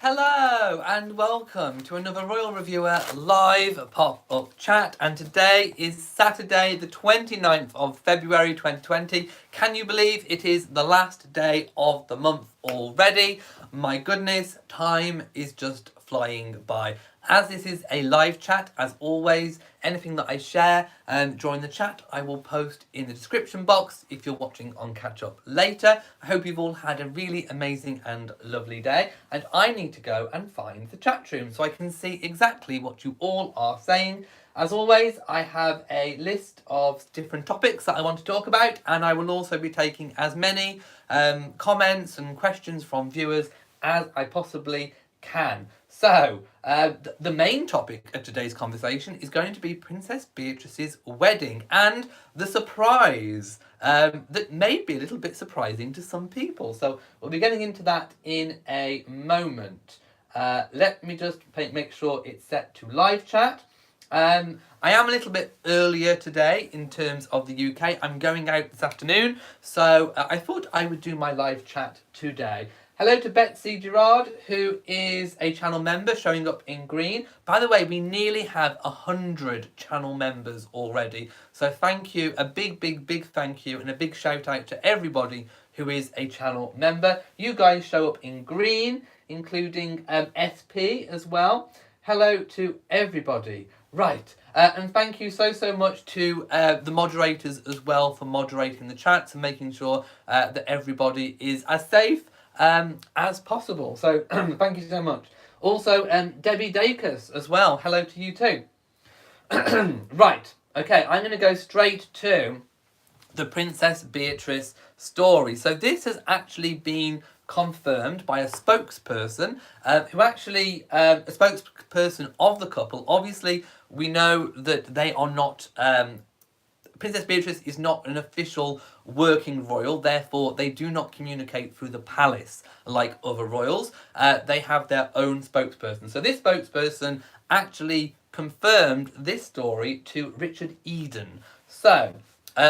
Hello and welcome to another Royal Reviewer live pop-up chat, and today is Saturday the 29th of February 2020. Can you believe it is the last day of the month already? My goodness, time is just flying by. As this is a live chat, as always, anything that I share during the chat I will post in the description box if you're watching on catch up later. I hope you've all had a really amazing and lovely day, and I need to go and find the chat room so I can see exactly what you all are saying. As always, I have a list of different topics that I want to talk about, and I will also be taking as many comments and questions from viewers as I possibly can. So, the main topic of today's conversation is going to be Princess Beatrice's wedding and the surprise that may be a little bit surprising to some people. So, we'll be getting into that in a moment. Let me just make sure it's set to live chat. I am a little bit earlier today in terms of the UK. I'm going out this afternoon, so I thought I would do my live chat today. Hello to Betsy Gerard, who is a channel member showing up in green. By the way, we nearly have 100 channel members already. So thank you, a big thank you, and a big shout out to everybody who is a channel member. You guys show up in green, including SP as well. Hello to everybody. Right, and thank you so much to the moderators as well for moderating the chats and making sure that everybody is as safe as possible. So thank you so much. Also, Debbie Dacus as well. Hello to you too. Right, okay, I'm going to go straight to the Princess Beatrice story. So this has actually been confirmed by a spokesperson who actually, a spokesperson of the couple. Obviously, we know that they are not... Princess Beatrice is not an official working royal, therefore they do not communicate through the palace like other royals. They have their own spokesperson. So this spokesperson actually confirmed this story to Richard Eden. So,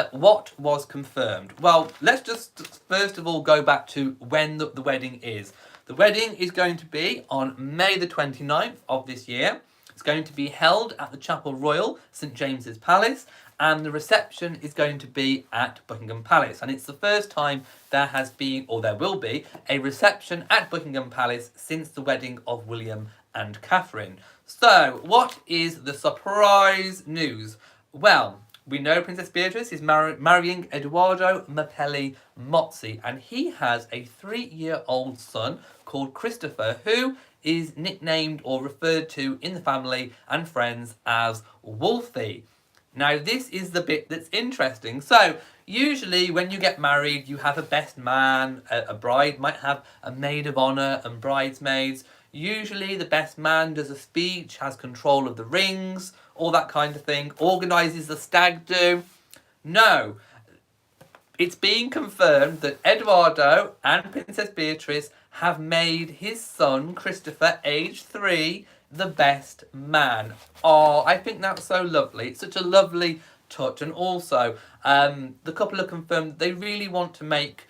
what was confirmed? Well, let's just first of all go back to when the wedding is. The wedding is going to be on May the 29th of this year. It's going to be held at the Chapel Royal, St James's Palace, and the reception is going to be at Buckingham Palace. And it's the first time there has been, or there will be, a reception at Buckingham Palace since the wedding of William and Catherine. So, what is the surprise news? Well, we know Princess Beatrice is marrying Edoardo Mapelli Mozzi, and he has a 3-year-old son called Christopher, who is nicknamed or referred to in the family and friends as Wolfie. Now, this is the bit that's interesting. So, usually when you get married, you have a best man. A bride might have a maid of honour and bridesmaids. Usually the best man does a speech, has control of the rings, all that kind of thing, organises the stag do. No, it's being confirmed that Edoardo and Princess Beatrice have made his son, Christopher, age 3, the best man. Oh, I think that's so lovely. It's such a lovely touch. And also, the couple have confirmed that they really want to make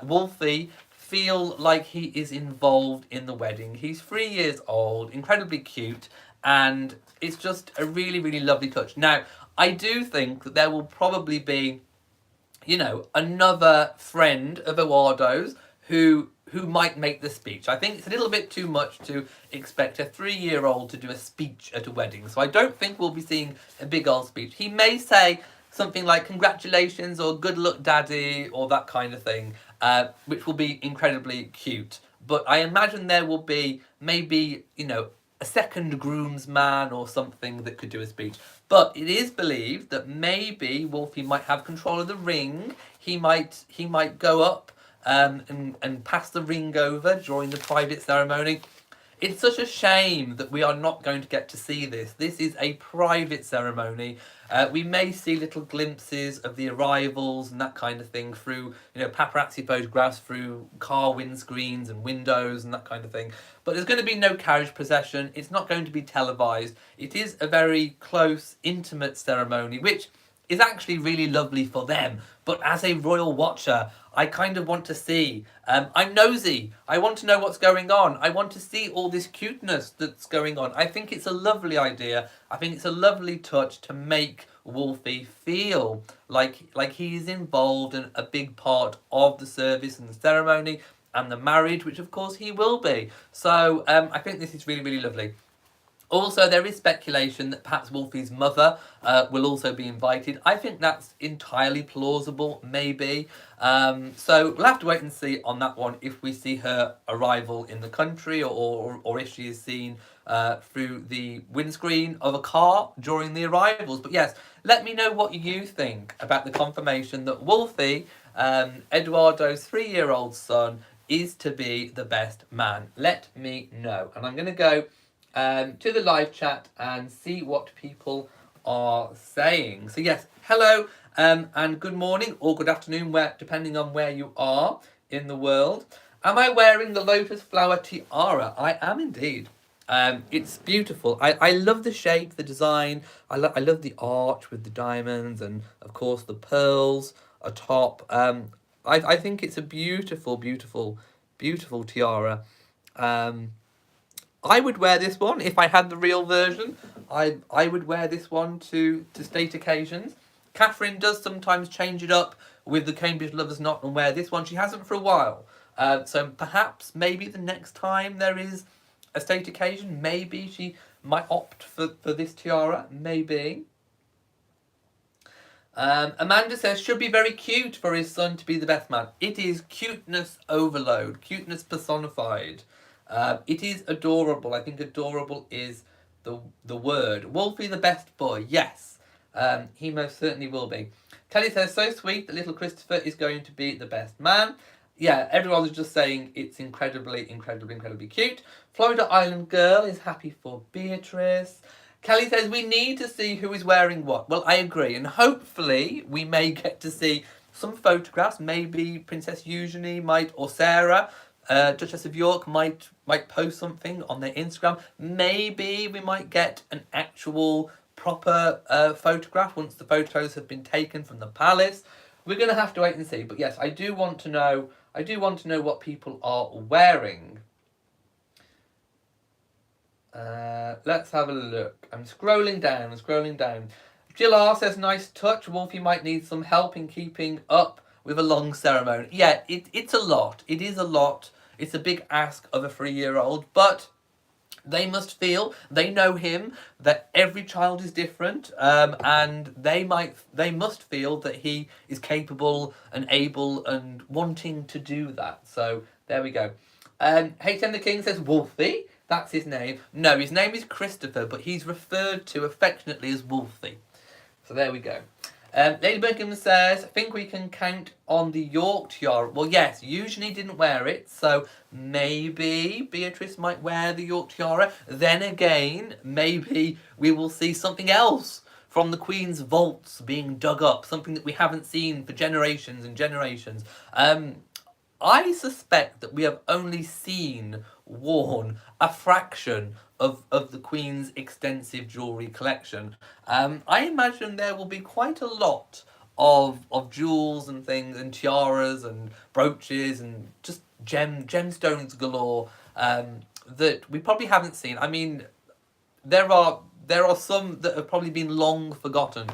Wolfie feel like he is involved in the wedding. He's 3 years old, incredibly cute, and it's just a really lovely touch. Now, I do think that there will probably be, you know, another friend of Edoardo's who might make the speech. I think it's a little bit too much to expect a 3-year-old to do a speech at a wedding. So I don't think we'll be seeing a big old speech. He may say something like congratulations or good luck daddy or that kind of thing, which will be incredibly cute. But I imagine there will be maybe, you know, a second groomsman or something that could do a speech. But it is believed that maybe Wolfie might have control of the ring. He might go up and pass the ring over during the private ceremony. It's such a shame that we are not going to get to see this. This is a private ceremony. We may see little glimpses of the arrivals and that kind of thing through, you know, paparazzi photographs, through car windscreens and windows and that kind of thing. But there's going to be no carriage procession. It's not going to be televised. It is a very close, intimate ceremony, which is actually really lovely for them. But as a royal watcher, I kind of want to see. I'm nosy. I want to know what's going on. I want to see all this cuteness that's going on. I think it's a lovely idea. I think it's a lovely touch to make Wolfie feel like he's involved in a big part of the service and the ceremony and the marriage, which of course he will be. So I think this is really, really lovely. Also, there is speculation that perhaps Wolfie's mother will also be invited. I think that's entirely plausible, maybe. So we'll have to wait and see on that one if we see her arrival in the country or if she is seen through the windscreen of a car during the arrivals. But yes, let me know what you think about the confirmation that Wolfie, Eduardo's 3-year-old son, is to be the best man. Let me know. And I'm going to go to the live chat and see what people are saying. So yes, hello and good morning or good afternoon, depending on where you are in the world. Am I wearing the lotus flower tiara? I am indeed. It's beautiful. I love the shape, the design. I love the arch with the diamonds and of course the pearls atop. I think it's a beautiful, beautiful, beautiful tiara. I would wear this one if I had the real version. I would wear this one to state occasions. Catherine does sometimes change it up with the Cambridge Lovers Knot and wear this one. She hasn't for a while. So perhaps maybe the next time there is a state occasion, maybe she might opt for this tiara. Maybe. Amanda says, should be very cute for his son to be the best man. It is cuteness overload, cuteness personified. It is adorable. I think adorable is the word. Wolfie the best boy. Yes, he most certainly will be. Kelly says, so sweet that little Christopher is going to be the best man. Yeah, everyone was just saying it's incredibly, incredibly, incredibly cute. Florida Island Girl is happy for Beatrice. Kelly says, we need to see who is wearing what. Well, I agree. And hopefully we may get to see some photographs. Maybe Princess Eugenie might, or Sarah, Duchess of York might post something on their Instagram. Maybe we might get an actual proper photograph once the photos have been taken from the palace. We're going to have to wait and see. But yes, I do want to know what people are wearing. Let's have a look. I'm scrolling down. Jill R says, nice touch. Wolfie might need some help in keeping up with a long ceremony. Yeah, it's a lot. It is a lot. It's a big ask of a 3-year-old, but they must feel, they know him, that every child is different, and they must feel that he is capable and able and wanting to do that. So there we go. H.M. the King says, Wolfie, that's his name. No, his name is Christopher, but he's referred to affectionately as Wolfie. So there we go. Lady Birkingham says, I think we can count on the York tiara. Well, yes, Eugenie didn't wear it, so maybe Beatrice might wear the York tiara. Then again, maybe we will see something else from the Queen's vaults being dug up, something that we haven't seen for generations and generations. I suspect that we have only worn a fraction of the Queen's extensive jewellery collection. I imagine there will be quite a lot of jewels and things and tiaras and brooches and just gemstones galore that we probably haven't seen. I mean, there are some that have probably been long forgotten.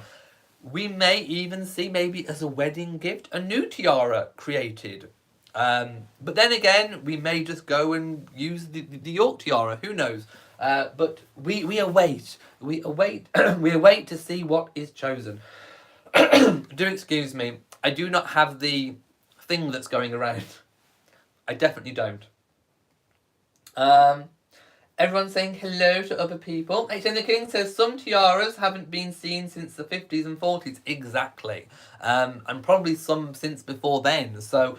We may even see, maybe as a wedding gift, a new tiara created. But then again, we may just go and use the York tiara. Who knows? But we await. We await to see what is chosen. Do excuse me. I do not have the thing that's going around. I definitely don't. Everyone's saying hello to other people. H.M. the King says some tiaras haven't been seen since the 50s and 40s. Exactly. And probably some since before then. So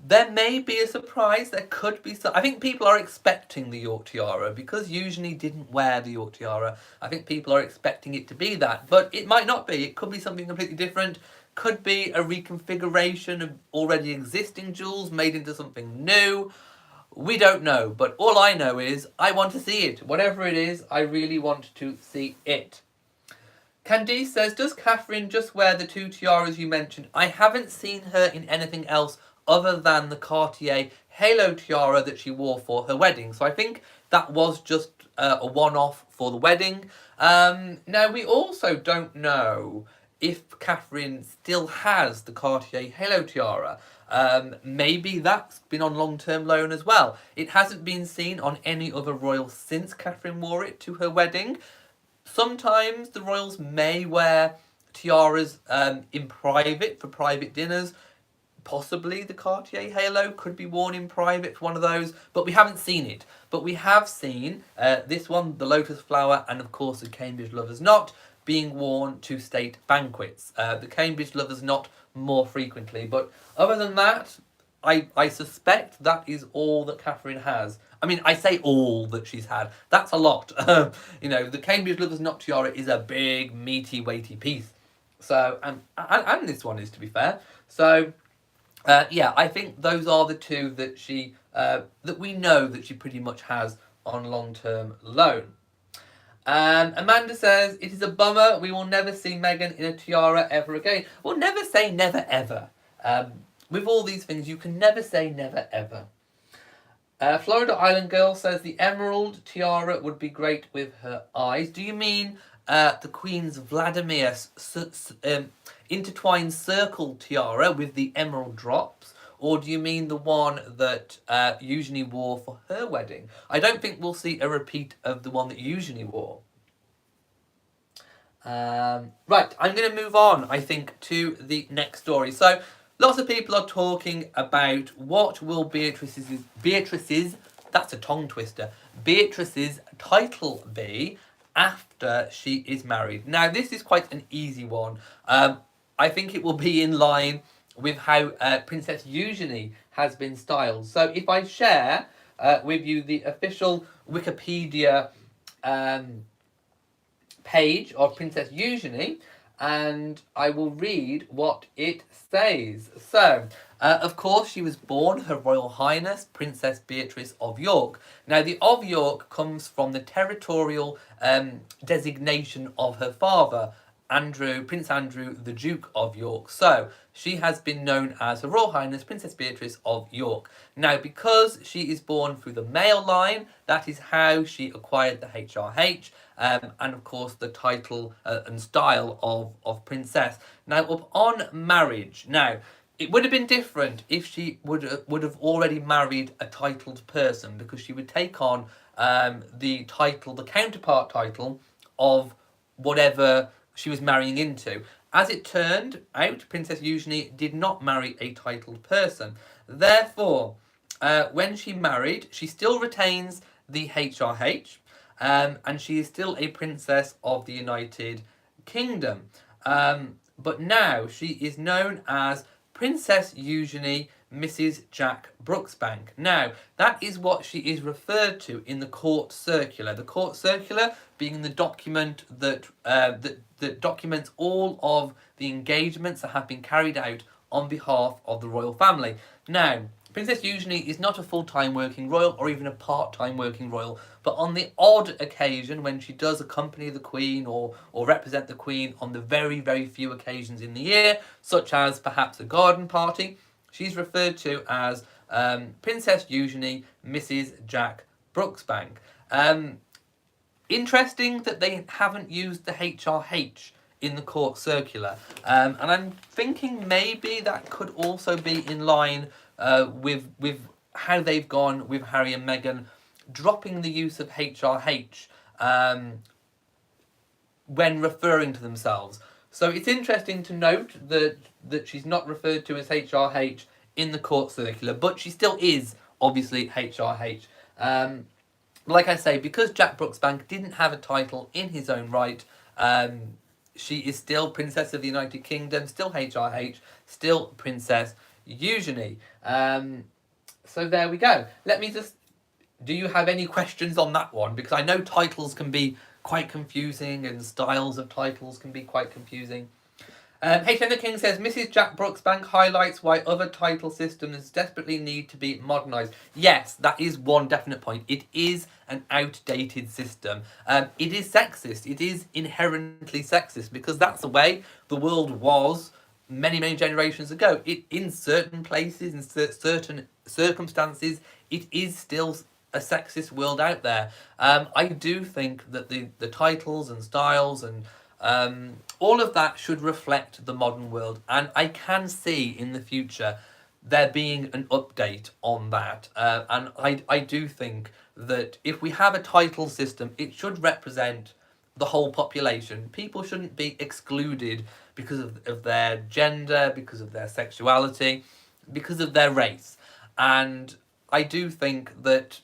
there may be a surprise. There could be some. I think people are expecting the York tiara because Eugenie didn't wear the York tiara. I think people are expecting it to be that, but it might not be. It could be something completely different. Could be a reconfiguration of already existing jewels made into something new. We don't know, but all I know is I want to see it. Whatever it is, I really want to see it. Candice says, does Catherine just wear the 2 tiaras you mentioned? I haven't seen her in anything else other than the Cartier halo tiara that she wore for her wedding. So I think that was just a one-off for the wedding. Now, we also don't know if Catherine still has the Cartier halo tiara. Maybe that's been on long-term loan as well. It hasn't been seen on any other royal since Catherine wore it to her wedding. Sometimes the royals may wear tiaras in private for private dinners. Possibly the Cartier halo could be worn in private for one of those, but we haven't seen it. But we have seen this one, the lotus flower, and of course the Cambridge Lover's Knot, being worn to state banquets. The Cambridge Lover's Knot more frequently, but other than that, I suspect that is all that Catherine has. I mean, I say all that she's had. That's a lot. The Cambridge Lover's Knot tiara is a big, meaty, weighty piece. So, and this one is, to be fair. So, I think those are the two that she that we know that she pretty much has on long-term loan. Amanda says, it is a bummer. We will never see Meghan in a tiara ever again. Well, never say never ever. With all these things, you can never say never ever. Florida Island Girl says the emerald tiara would be great with her eyes. Do you mean the Queen's Vladimir intertwined circle tiara with the emerald drops? Or do you mean the one that Eugenie wore for her wedding? I don't think we'll see a repeat of the one that Eugenie wore. Right, I'm going to move on, I think, to the next story. So, lots of people are talking about what will Beatrice's, that's a tongue twister, Beatrice's title be after she is married. Now, this is quite an easy one. I think it will be in line with how Princess Eugenie has been styled. So if I share with you the official Wikipedia page of Princess Eugenie, and I will read what it says. So, of course, she was born Her Royal Highness Princess Beatrice of York. Now, the of York comes from the territorial designation of her father, Prince Andrew, the Duke of York. So, she has been known as Her Royal Highness Princess Beatrice of York. Now, because she is born through the male line, that is how she acquired the HRH, and of course the title and style of princess. Now, upon marriage, now, it would have been different if she would have already married a titled person, because she would take on the title, the counterpart title of whatever she was marrying into. As it turned out, Princess Eugenie did not marry a titled person. Therefore, when she married, she still retains the HRH, and she is still a princess of the United Kingdom. But now she is known as Princess Eugenie Mrs. Jack Brooksbank. Now, that is what she is referred to in the court circular. The court circular being the document that documents all of the engagements that have been carried out on behalf of the royal family. Now, Princess Eugenie is not a full-time working royal or even a part-time working royal, but on the odd occasion when she does accompany the Queen or represent the Queen on the very, very few occasions in the year, such as perhaps a garden party, she's referred to as Princess Eugenie Mrs. Jack Brooksbank. Interesting that they haven't used the HRH in the court circular. And I'm thinking maybe that could also be in line with how they've gone with Harry and Meghan, dropping the use of HRH when referring to themselves. So it's interesting to note that she's not referred to as HRH in the court circular, but she still is obviously HRH. Like I say, because Jack Brooksbank didn't have a title in his own right, she is still Princess of the United Kingdom, still HRH, still Princess Eugenie. So there we go. Let me just... Do you have any questions on that one? Because I know titles can be quite confusing and styles of titles can be quite confusing. HM the King says, Mrs. Jack Brooksbank highlights why other title systems desperately need to be modernised. Yes, that is one definite point. It is an outdated system. It is sexist. It is inherently sexist because that's the way the world was many, many generations ago. In certain places, in certain circumstances, it is still a sexist world out there. I do think that the titles and styles and all of that should reflect the modern world, and I can see in the future there being an update on that. And I do think that if we have a title system, it should represent the whole population. People shouldn't be excluded because of their gender, because of their sexuality, because of their race. And I do think that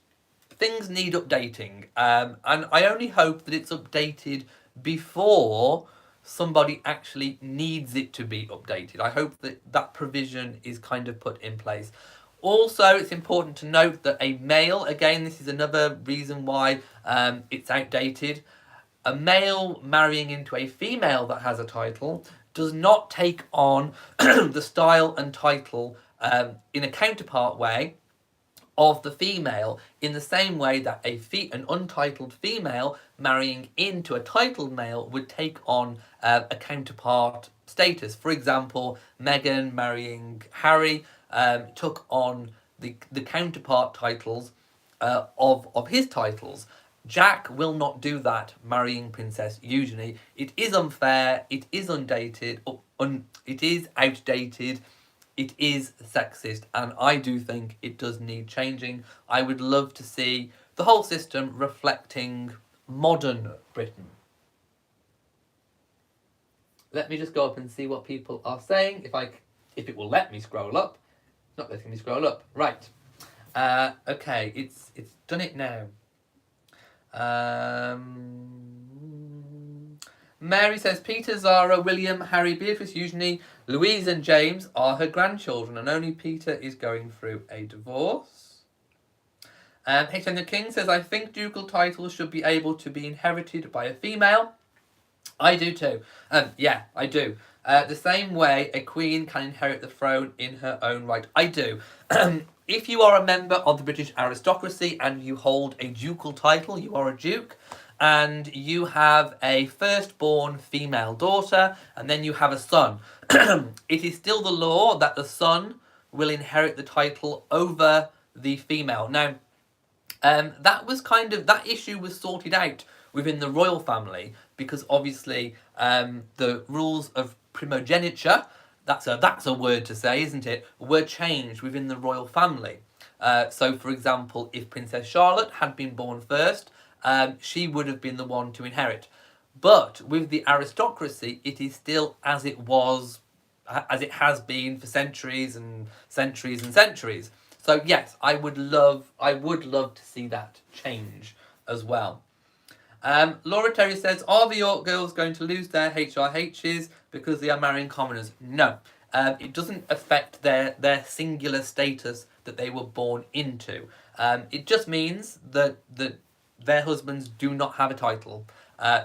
things need updating. And I only hope that it's updated before somebody actually needs it to be updated. I hope that that provision is kind of put in place. Also, it's important to note that a male, again, this is another reason why it's outdated, a male marrying into a female that has a title does not take on the style and title in a counterpart way of the female, in the same way that an untitled female marrying into a titled male would take on a counterpart status. For example, Meghan marrying Harry took on the counterpart titles of his titles. Jack will not do that marrying Princess Eugenie. It is unfair, it is undated, it is outdated, it is sexist, and I do think it does need changing. I would love to see the whole system reflecting modern Britain. Let me just go up and see what people are saying, if it will let me scroll up. It's not letting me scroll up. Right. Okay, it's done it now. Mary says Peter, Zara, William, Harry, Beatrice, Eugenie, Louise and James are her grandchildren, and only Peter is going through a divorce. H.M. the King says, I think ducal titles should be able to be inherited by a female. I do too. Yeah, I do. The same way a queen can inherit the throne in her own right. I do. If you are a member of the British aristocracy and you hold a ducal title, you are a duke, and you have a firstborn female daughter, and then you have a son, it is still the law that the son will inherit the title over the female. Now, that issue was sorted out within the royal family, because obviously the rules of primogeniture, that's a word to say, isn't it, were changed within the royal family. So, for example, if Princess Charlotte had been born first, she would have been the one to inherit. But with the aristocracy, it is still as it has been for centuries and centuries and centuries. So yes, I would love to see that change as well. Laura Terry says, are the York girls going to lose their HRHs because they are marrying commoners? No. It doesn't affect their singular status that they were born into. It just means that their husbands do not have a title.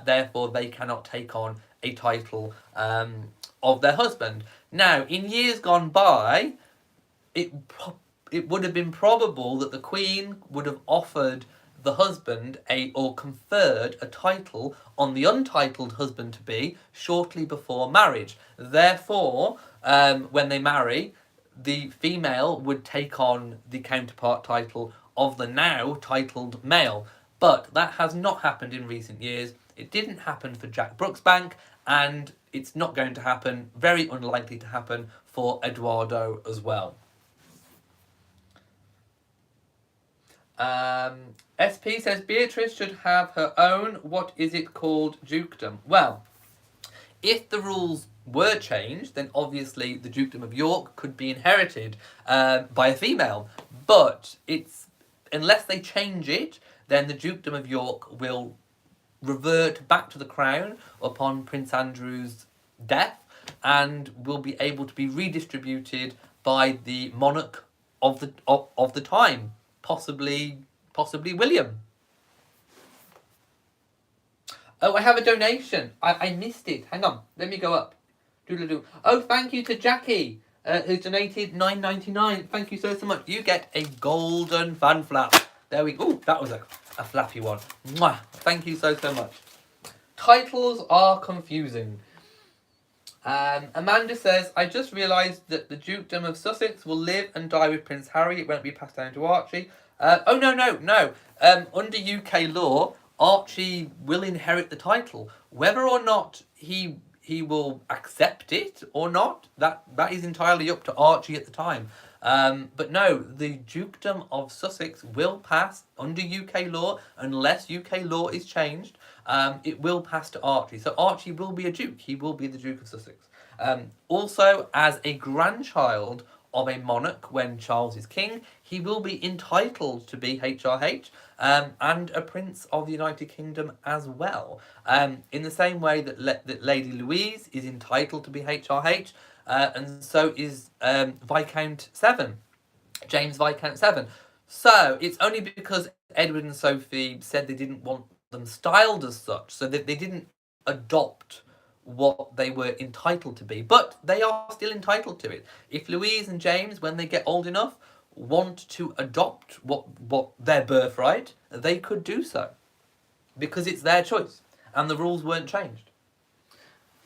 Therefore, they cannot take on a title of their husband. Now, in years gone by, it would have been probable that the Queen would have offered the husband or conferred a title on the untitled husband-to-be shortly before marriage. Therefore, when they marry, the female would take on the counterpart title of the now titled male. But that has not happened in recent years. It didn't happen for Jack Brooksbank, and it's not going to happen, very unlikely to happen, for Eduardo as well. SP says Beatrice should have her own, what is it called, dukedom. Well, if the rules were changed, then obviously the Dukedom of York could be inherited by a female. But unless they change it, then the Dukedom of York will revert back to the crown upon Prince Andrew's death, and will be able to be redistributed by the monarch of the time, possibly William. Oh, I have a donation. I missed it. Hang on, let me go up. Doodle-doo. Oh, thank you to Jackie, who's donated $9.99. Thank you so much. You get a golden fan flap. There we go. Ooh, that was a flappy one. Mwah. Thank you so much. Titles are confusing. Amanda says, I just realised that the Dukedom of Sussex will live and die with Prince Harry. It won't be passed down to Archie. No. Under UK law, Archie will inherit the title. Whether or not he will accept it or not, that is entirely up to Archie at the time. But no, the Dukedom of Sussex will pass under UK law unless UK law is changed. It will pass to Archie. So Archie will be a duke. He will be the Duke of Sussex. Also, as a grandchild of a monarch when Charles is king, he will be entitled to be HRH and a prince of the United Kingdom as well. In the same way that Lady Louise is entitled to be HRH, and so is Viscount Seven, James Viscount Seven. So it's only because Edward and Sophie said they didn't want them styled as such, so that they didn't adopt what they were entitled to be, but they are still entitled to it. If Louise and James, when they get old enough, want to adopt what their birthright, they could do so, because it's their choice, and the rules weren't changed.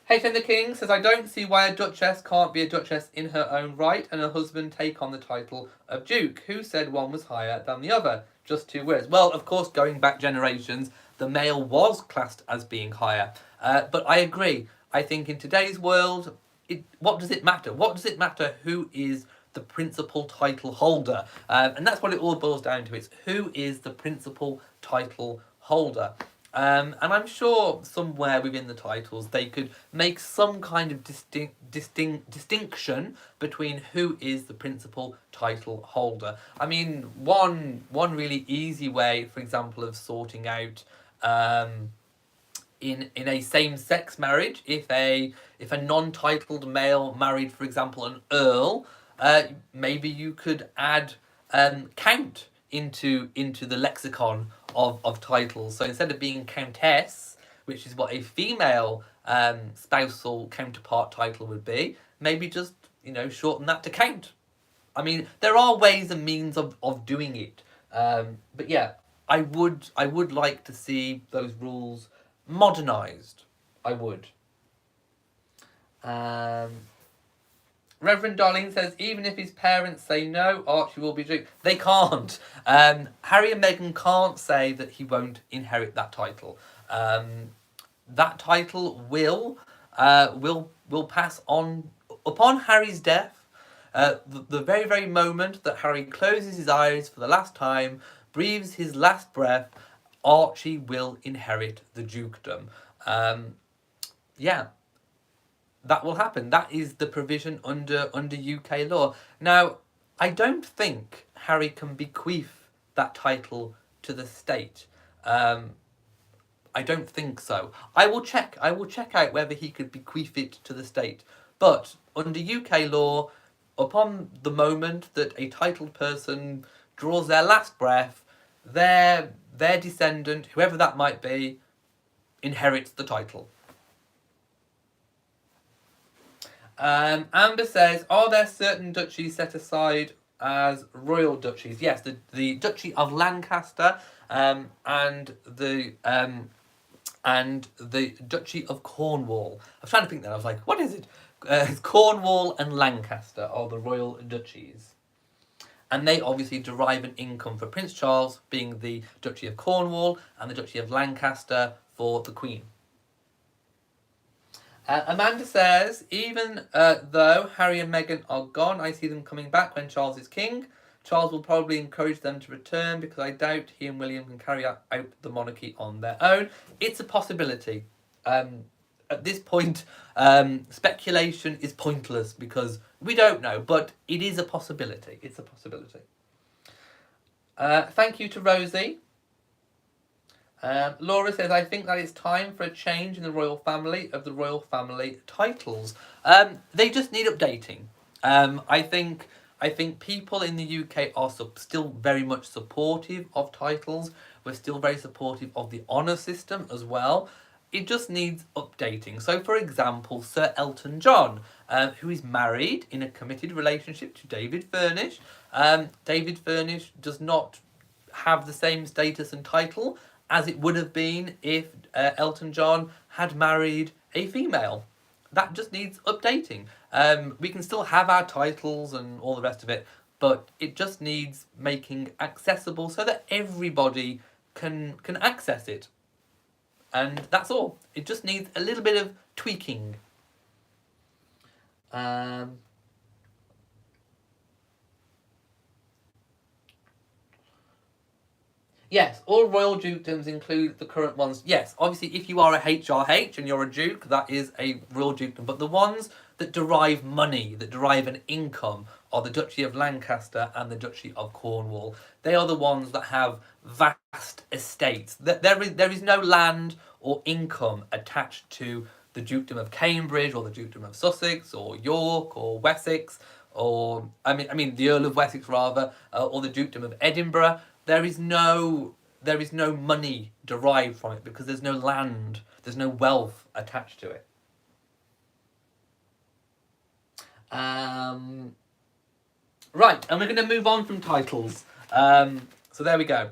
Hayden the King says, I don't see why a duchess can't be a duchess in her own right and her husband take on the title of duke. Who said one was higher than the other? Just 2 words. Well, of course, going back generations, the male was classed as being higher. But I agree. I think in today's world, what does it matter? What does it matter who is the principal title holder? And that's what it all boils down to. It's who is the principal title holder. And I'm sure somewhere within the titles they could make some kind of distinction between who is the principal title holder. I mean, one really easy way, for example, of sorting out in a same-sex marriage, if a non-titled male married, for example, an earl, maybe you could add count into the lexicon of titles. So instead of being countess, which is what a female spousal counterpart title would be, maybe just shorten that to count. I mean, there are ways and means of doing it, but yeah, I would like to see those rules modernised. I would. Reverend Darling says, even if his parents say no, Archie will be Duke. They can't. Harry and Meghan can't say that he won't inherit that title. That title will pass on upon Harry's death. The very, very moment that Harry closes his eyes for the last time, breathes his last breath, Archie will inherit the dukedom. Yeah. That will happen. That is the provision under UK law. Now, I don't think Harry can bequeath that title to the state. I don't think so. I will check out whether he could bequeath it to the state. But under UK law, upon the moment that a titled person draws their last breath, their descendant, whoever that might be, inherits the title. Amber says, are there certain duchies set aside as royal duchies? Yes, the Duchy of Lancaster and the Duchy of Cornwall. I was trying to think that. I was like, what is it? Cornwall and Lancaster are the royal duchies. And they obviously derive an income for Prince Charles, being the Duchy of Cornwall, and the Duchy of Lancaster for the Queen. Amanda says, even though Harry and Meghan are gone, I see them coming back when Charles is king. Charles will probably encourage them to return because I doubt he and William can carry out the monarchy on their own. It's a possibility. At this point, speculation is pointless because we don't know, but it is a possibility. It's a possibility. Thank you to Rosie. Laura says, I think that it's time for a change in the royal family of the royal family titles. They just need updating. I think people in the UK are still very much supportive of titles. We're still very supportive of the honour system as well. It just needs updating. So, for example, Sir Elton John, who is married in a committed relationship to David Furnish. David Furnish does not have the same status and title as it would have been if Elton John had married a female. that just needs updating. We can still have our titles and all the rest of it, but it just needs making accessible so that everybody can access it. And that's all. It just needs a little bit of tweaking. Yes, all royal dukedoms include the current ones. Yes, obviously, if you are a HRH and you're a duke, that is a royal dukedom. But the ones that derive money, that derive an income, are the Duchy of Lancaster and the Duchy of Cornwall. They are the ones that have vast estates. There is no land or income attached to the Dukedom of Cambridge or the Dukedom of Sussex or York or Wessex or the Earl of Wessex rather, or the Dukedom of Edinburgh. There is no money derived from it because there's no land, there's no wealth attached to it. Right, and we're going to move on from titles. So there we go.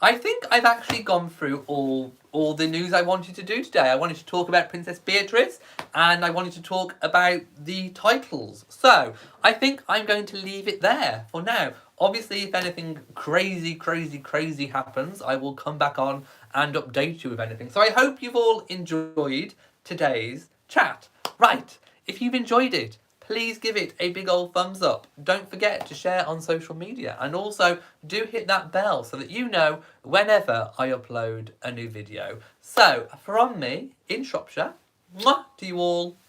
I think I've actually gone through all the news I wanted to do today. I wanted to talk about Princess Beatrice, and I wanted to talk about the titles. So I think I'm going to leave it there for now. Obviously, if anything crazy happens, I will come back on and update you with anything. So I hope you've all enjoyed today's chat. Right, if you've enjoyed it, please give it a big old thumbs up. Don't forget to share on social media, and also do hit that bell so that you know whenever I upload a new video. So from me in Shropshire, mwah, to you all.